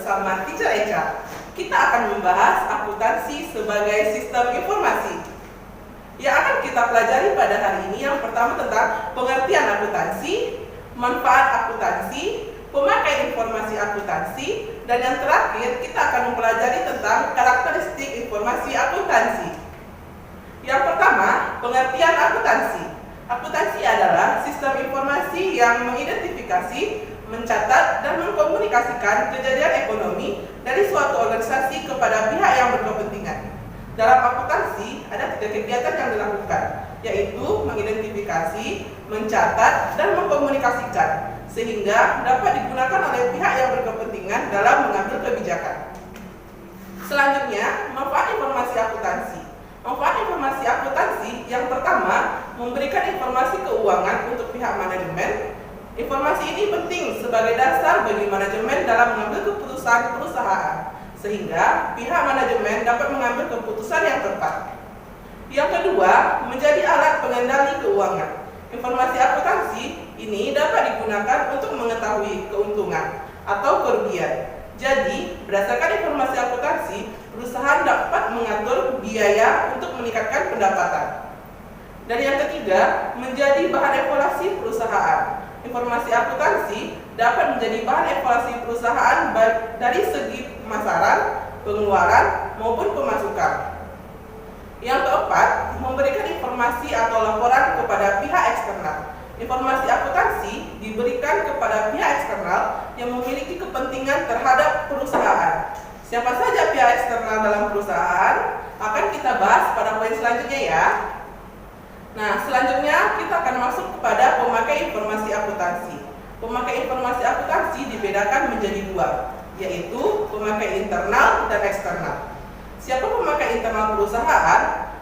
bersama Teacher Echa. Kita akan membahas akuntansi sebagai sistem informasi. Yang akan kita pelajari pada hari ini yang pertama tentang pengertian akuntansi, manfaat akuntansi, pemakai informasi akuntansi, dan yang terakhir kita akan mempelajari tentang karakteristik informasi akuntansi. Yang pertama, pengertian akuntansi. Akuntansi adalah sistem informasi yang mengidentifikasi, mencatat, dan mengkomunikasikan kejadian ekonomi dari suatu organisasi kepada pihak yang berkepentingan. Dalam akuntansi ada 3 kegiatan yang dilakukan, yaitu mengidentifikasi, mencatat, dan mengkomunikasikan, sehingga dapat digunakan oleh pihak yang berkepentingan dalam mengambil kebijakan. Selanjutnya, manfaat informasi akuntansi. Manfaat informasi akuntansi yang pertama, memberikan informasi keuangan untuk pihak manajemen. Informasi ini penting sebagai dasar bagi manajemen dalam mengambil keputusan perusahaan, sehingga pihak manajemen dapat mengambil keputusan yang tepat. Yang kedua, menjadi alat pengendali keuangan. Informasi akuntansi ini dapat digunakan untuk mengetahui keuntungan atau kerugian. Jadi, berdasarkan informasi akuntansi, perusahaan dapat mengatur biaya untuk meningkatkan pendapatan. Dan yang ketiga, menjadi bahan evaluasi perusahaan. Informasi akuntansi dapat menjadi bahan evaluasi perusahaan baik dari segi pemasaran, pengeluaran, maupun pemasukan. Yang keempat, memberikan informasi atau laporan kepada pihak eksternal. Informasi akuntansi diberikan kepada pihak eksternal yang memiliki kepentingan terhadap perusahaan. Siapa saja pihak eksternal dalam perusahaan akan kita bahas pada poin selanjutnya ya. Nah, selanjutnya kita akan masuk kepada pemakai informasi akuntansi. Pemakai informasi akuntansi dibedakan menjadi 2, yaitu pemakai internal dan eksternal. Siapa pemakai internal perusahaan?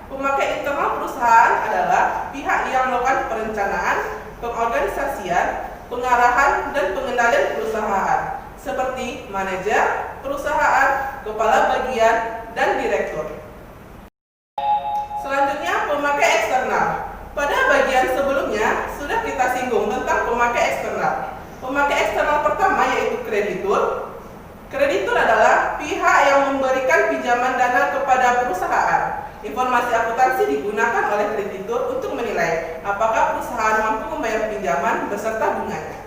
Pemakai internal perusahaan adalah pihak yang melakukan perencanaan, pengorganisasian, pengarahan, dan pengendalian perusahaan, seperti manajer perusahaan, kepala bagian, dan direktur. Selanjutnya, pemakai eksternal. Pada bagian sebelumnya sudah kita singgung tentang pemakai eksternal. Pemakai eksternal pertama yaitu kreditur. Kreditur adalah pihak yang memberikan pinjaman dana kepada perusahaan. Informasi akuntansi digunakan oleh kreditur untuk menilai apakah perusahaan mampu membayar pinjaman beserta bunganya.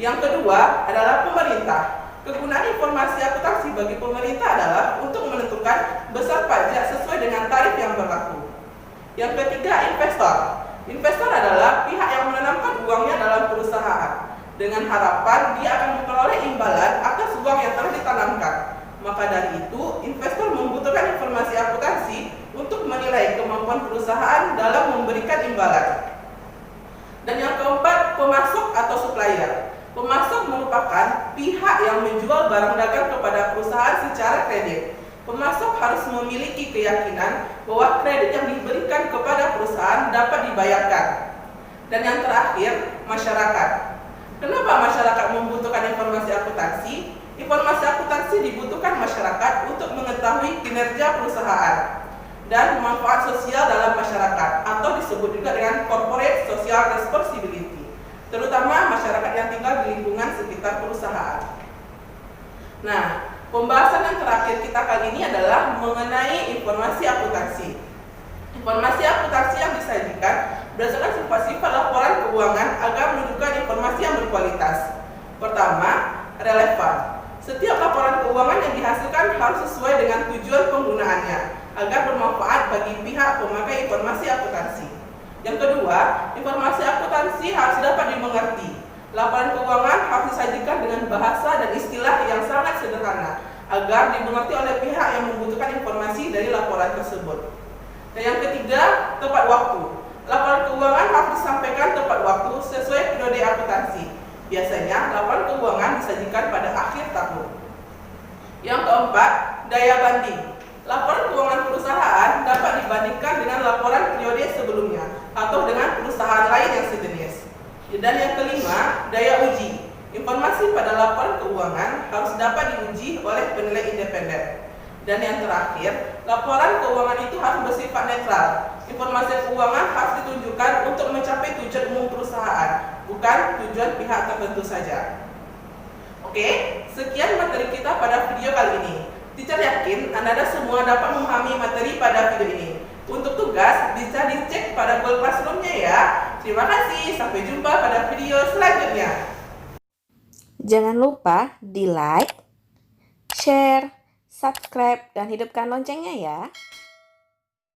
Yang kedua adalah pemerintah. Kegunaan informasi akuntansi bagi pemerintah adalah untuk menentukan besar pajak sesuai dengan tarif yang berlaku. Yang ketiga, investor. Investor adalah pihak yang menanamkan uangnya dalam perusahaan dengan harapan dia akan memperoleh imbalan atas uang yang telah ditanamkan. Maka dari itu, investor membutuhkan informasi akuntansi untuk menilai kemampuan perusahaan dalam memberikan imbalan. Dan yang keempat, pemasok atau supplier. Pemasok merupakan pihak yang menjual barang dagang kepada perusahaan secara kredit. Pemasok harus memiliki keyakinan bahwa kredit yang diberikan kepada perusahaan dapat dibayarkan. Dan yang terakhir, masyarakat. Kenapa masyarakat membutuhkan informasi akuntansi? Informasi akuntansi dibutuhkan masyarakat untuk mengetahui kinerja perusahaan dan manfaat sosial dalam masyarakat, atau disebut juga dengan corporate social responsibility, terutama masyarakat yang tinggal di lingkungan sekitar perusahaan. Nah, pembahasan yang terakhir kita kali ini adalah mengenai informasi akuntansi. Informasi akuntansi yang disajikan berdasarkan sifat-sifat laporan keuangan agar menunjukkan informasi yang berkualitas. Pertama, relevan. Setiap laporan keuangan yang dihasilkan harus sesuai dengan tujuan penggunaannya agar bermanfaat bagi pihak pemakai informasi akuntansi. Yang kedua, informasi akuntansi harus dapat dimengerti. Laporan keuangan harus disajikan dengan bahasa dan istilah yang sangat sederhana agar dimengerti oleh pihak yang membutuhkan informasi dari laporan tersebut. Dan yang ketiga, tepat waktu. Laporan keuangan harus disampaikan tepat waktu sesuai periode akuntansi. Biasanya, laporan keuangan disajikan pada akhir tahun. Yang keempat, daya banding. Laporan keuangan perusahaan dapat dibandingkan dengan laporan periode sebelumnya atau dengan perusahaan lain yang sejenis. Dan yang kelima, daya uji. Informasi pada laporan keuangan harus dapat diuji oleh penilai independen. Dan yang terakhir, laporan keuangan itu harus bersifat netral. Informasi keuangan harus ditunjukkan untuk mencapai tujuan umum perusahaan, bukan tujuan pihak tertentu saja. Oke, sekian materi kita pada video kali ini. Teacher yakin Anda semua dapat memahami materi pada video ini. Untuk tugas bisa dicek pada Google Classroom-nya ya. Terima kasih, sampai jumpa pada video selanjutnya. Jangan lupa di like, share, subscribe, dan hidupkan loncengnya ya.